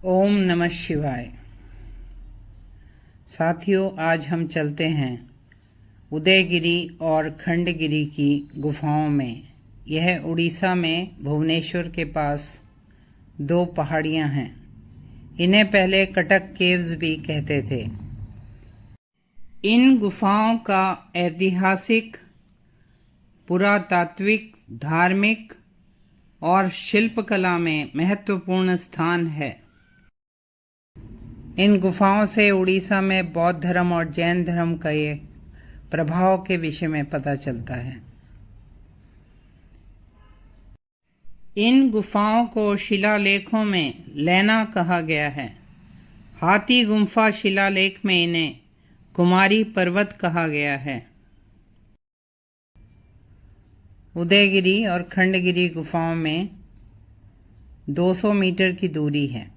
ओम नमः शिवाय। साथियों, आज हम चलते हैं उदयगिरी और खंडगिरी की गुफाओं में। यह उड़ीसा में भुवनेश्वर के पास दो पहाड़ियां हैं। इन्हें पहले कटक केव्स भी कहते थे। इन गुफाओं का ऐतिहासिक, पुरातात्विक, धार्मिक और शिल्पकला में महत्वपूर्ण स्थान है। इन गुफाओं से उड़ीसा में बौद्ध धर्म और जैन धर्म का ये प्रभाव के विषय में पता चलता है। इन गुफाओं को शिलालेखों में लैना कहा गया है। हाथी गुम्फा शिलालेख में इन्हें कुमारी पर्वत कहा गया है। उदयगिरी और खंडगिरी गुफाओं में 200 मीटर की दूरी है।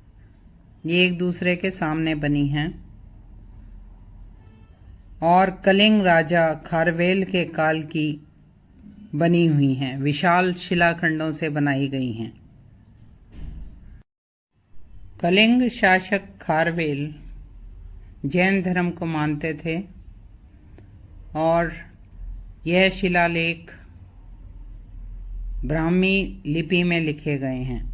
ये एक दूसरे के सामने बनी हैं और कलिंग राजा खारवेल के काल की बनी हुई हैं। विशाल शिलाखंडों से बनाई गई हैं। कलिंग शासक खारवेल जैन धर्म को मानते थे और यह शिलालेख ब्राह्मी लिपि में लिखे गए हैं।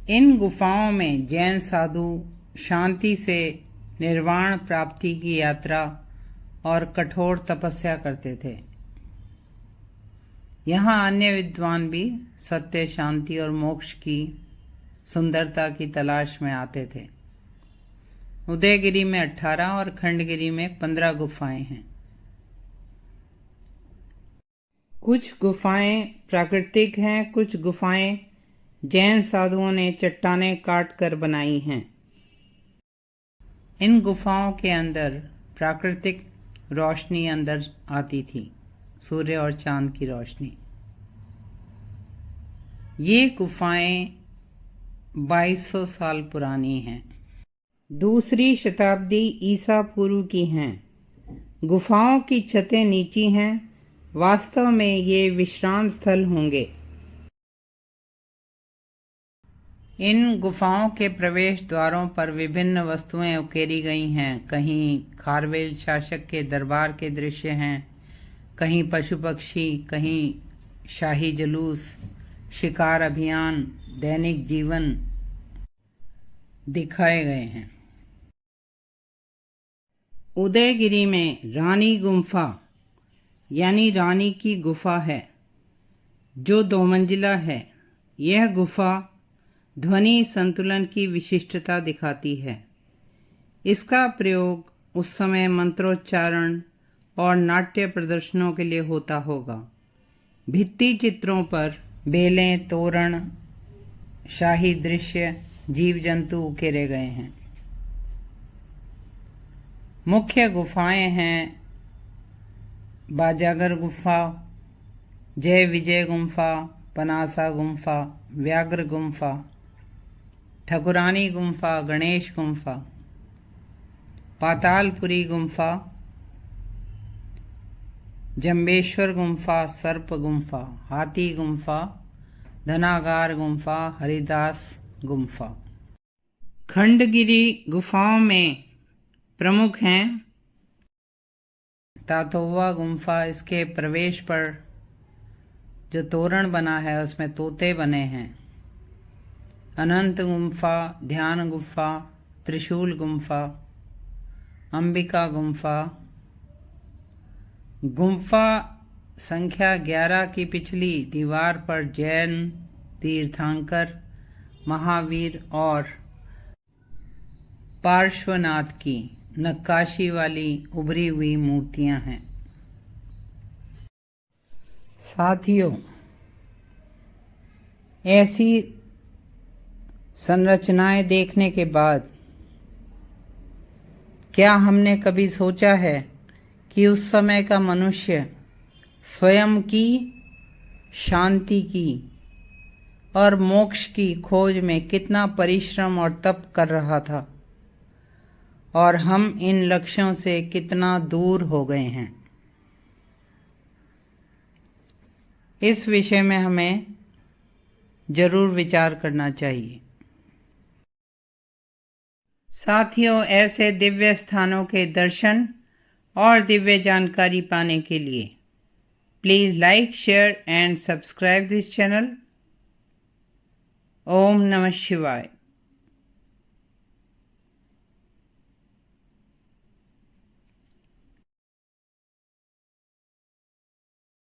इन गुफाओं में जैन साधु शांति से निर्वाण प्राप्ति की यात्रा और कठोर तपस्या करते थे। यहाँ अन्य विद्वान भी सत्य, शांति और मोक्ष की सुंदरता की तलाश में आते थे। उदयगिरी में 18 और खंडगिरी में 15 गुफाएं हैं। कुछ गुफाएं प्राकृतिक हैं, कुछ गुफाएं जैन साधुओं ने चट्टानें काट कर बनाई हैं। इन गुफाओं के अंदर प्राकृतिक रोशनी अंदर आती थी, सूर्य और चांद की रोशनी। ये गुफाएं 2200 साल पुरानी हैं। दूसरी शताब्दी ईसा पूर्व की हैं। गुफाओं की छतें नीची हैं। वास्तव में ये विश्राम स्थल होंगे। इन गुफाओं के प्रवेश द्वारों पर विभिन्न वस्तुएं उकेरी गई हैं। कहीं खारवेल शासक के दरबार के दृश्य हैं, कहीं पशु पक्षी, कहीं शाही जुलूस, शिकार अभियान, दैनिक जीवन दिखाए गए हैं। उदयगिरी में रानी गुम्फा यानी रानी की गुफा है, जो 2 मंजिला है। यह गुफा ध्वनि संतुलन की विशिष्टता दिखाती है। इसका प्रयोग उस समय मंत्रोच्चारण और नाट्य प्रदर्शनों के लिए होता होगा। भित्ति चित्रों पर बेलें, तोरण, शाही दृश्य, जीव जंतु उकेरे गए हैं। मुख्य गुफाएं हैं बाजागर गुफा, जय विजय गुम्फा, पनासा गुम्फा, व्याघ्र गुम्फा, ठकुरानी गुम्फा, गणेश गुम्फा, पातालपुरी गुम्फा, जंबेश्वर गुम्फा, सर्प गुम्फा, हाथी गुम्फा, धनागार गुम्फा, हरिदास गुम्फा। खंडगिरी गुफाओं में प्रमुख हैं तातोवा गुम्फा। इसके प्रवेश पर जो तोरण बना है उसमें तोते बने हैं। अनंत गुम्फा, ध्यान गुम्फा, त्रिशूल गुम्फा, अंबिका गुम्फा। गुम्फा संख्या 11 की पिछली दीवार पर जैन तीर्थंकर, महावीर और पार्श्वनाथ की नक्काशी वाली उभरी हुई मूर्तियां हैं। साथियों, ऐसी संरचनाएं देखने के बाद क्या हमने कभी सोचा है कि उस समय का मनुष्य स्वयं की, शांति की और मोक्ष की खोज में कितना परिश्रम और तप कर रहा था और हम इन लक्ष्यों से कितना दूर हो गए हैं। इस विषय में हमें जरूर विचार करना चाहिए। साथियों, ऐसे दिव्य स्थानों के दर्शन और दिव्य जानकारी पाने के लिए please like, share and subscribe this channel. ओम नमः शिवाय।